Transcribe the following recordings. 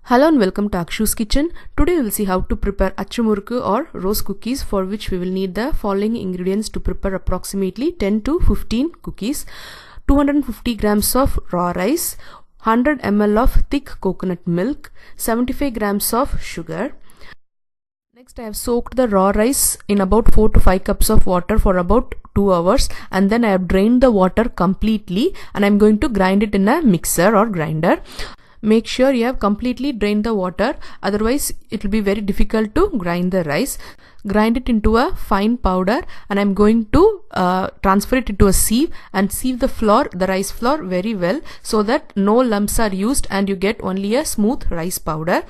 Hello and welcome to Akshu's Kitchen. Today we will see how to prepare Achu Murukku or rose cookies, for which we will need the following ingredients to prepare approximately 10 to 15 cookies. 250 grams of raw rice, 100 ml of thick coconut milk, 75 grams of sugar. Next, I have soaked the raw rice in about 4 to 5 cups of water for about 2 hours, and then I have drained the water completely and I am going to grind it in a mixer or grinder. Make sure you have completely drained the water, otherwise it will be very difficult to grind the rice. Grind it into a fine powder, and I'm going to transfer it into a sieve and sieve the rice flour very well, so that no lumps are used and you get only a smooth rice powder.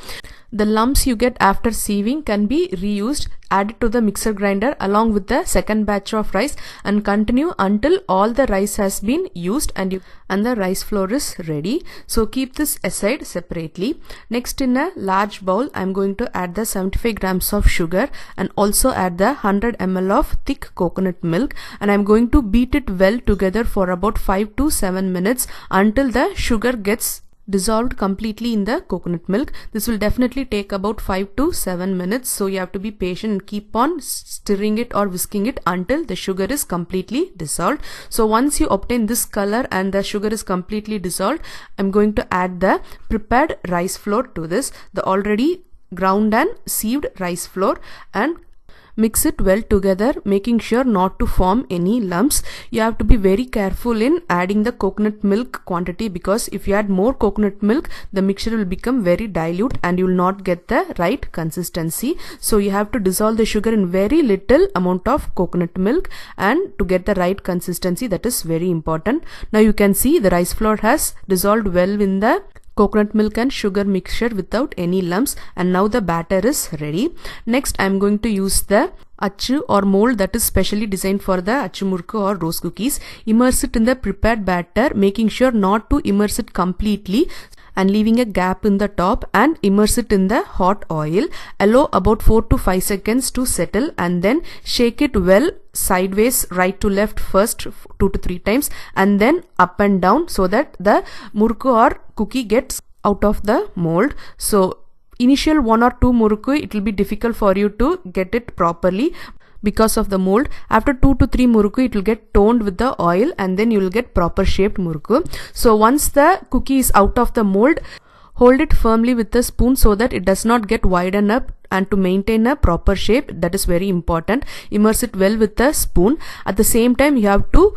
The lumps you get after sieving can be reused. Add it to the mixer grinder along with the second batch of rice and continue until all the rice has been used and the rice flour is ready. So keep this aside separately. Next, in a large bowl, I am going to add the 75 grams of sugar and also add the 100 ml of thick coconut milk, and I am going to beat it well together for about 5 to 7 minutes until the sugar gets dissolved completely in the coconut milk. This will definitely take about 5 to 7 minutes, so you have to be patient and keep on stirring it or whisking it until the sugar is completely dissolved. So once you obtain this color and the sugar is completely dissolved, I'm going to add the prepared rice flour to this, the already ground and sieved rice flour, and mix it well together, making sure not to form any lumps. You have to be very careful in adding the coconut milk quantity, because if you add more coconut milk, the mixture will become very dilute and you will not get the right consistency. So you have to dissolve the sugar in very little amount of coconut milk and to get the right consistency. That is very important. Now you can see the rice flour has dissolved well in the coconut milk and sugar mixture without any lumps, and now the batter is ready. Next, I am going to use the achu or mold that is specially designed for the Achu Murukku or rose cookies. Immerse it in the prepared batter, making sure not to immerse it completely and leaving a gap in the top, and immerse it in the hot oil. Allow about 4 to 5 seconds to settle and then shake it well sideways, right to left first 2 to 3 times, and then up and down, so that the murukku or cookie gets out of the mold. So initial 1 or 2 murukku, it will be difficult for you to get it properly because of the mold. After 2 to 3 murukku, it will get toned with the oil and then you will get proper shaped murukku. So once the cookie is out of the mold, hold it firmly with a spoon so that it does not get widened up, and to maintain a proper shape, that is very important. Immerse it well with a spoon. At the same time, you have to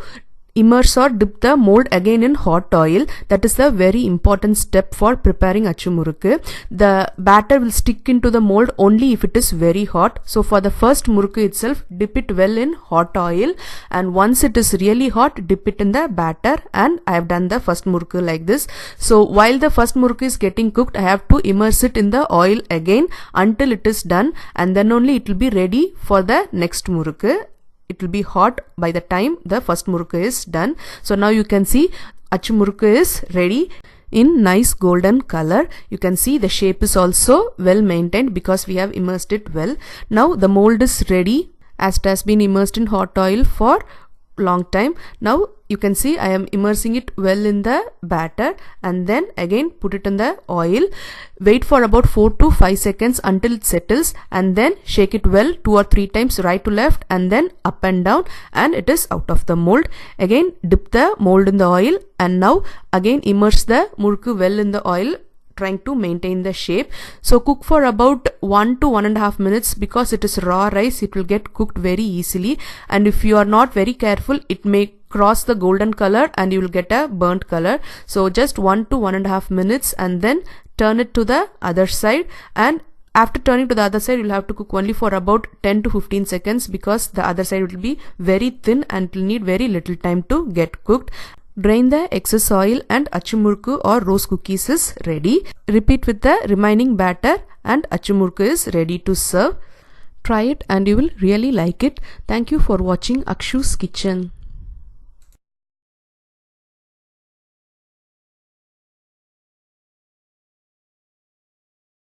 immerse or dip the mold again in hot oil. That is the very important step for preparing Achu Murukku. The batter will stick into the mold only if it is very hot. So for the first murukku itself, dip it well in hot oil, and once it is really hot, dip it in the batter. And I have done the first murukku like this. So while the first murukku is getting cooked, I have to immerse it in the oil again until it is done, and then only it will be ready for the next murukku. It will be hot by the time the first murukku is done. So now you can see Achu Murukku is ready in nice golden color. You can see the shape is also well maintained because we have immersed it well. Now the mold is ready, as it has been immersed in hot oil for long time. Now you can see I am immersing it well in the batter and then again put it in the oil. Wait for about 4 to 5 seconds until it settles, and then shake it well 2 or 3 times right to left and then up and down, and it is out of the mold. Again dip the mold in the oil, and now again immerse the murukku well in the oil, trying to maintain the shape. So cook for about 1 to 1.5 minutes, because it is raw rice, it will get cooked very easily, and if you are not very careful, it may cross the golden color and you will get a burnt color. So just 1 to 1.5 minutes, and then turn it to the other side, and after turning to the other side, you will have to cook only for about 10 to 15 seconds, because the other side will be very thin and it will need very little time to get cooked. Drain the excess oil and Achu Murukku or rose cookies is ready. Repeat with the remaining batter and Achu Murukku is ready to serve. Try it and you will really like it. Thank you for watching Akshu's Kitchen.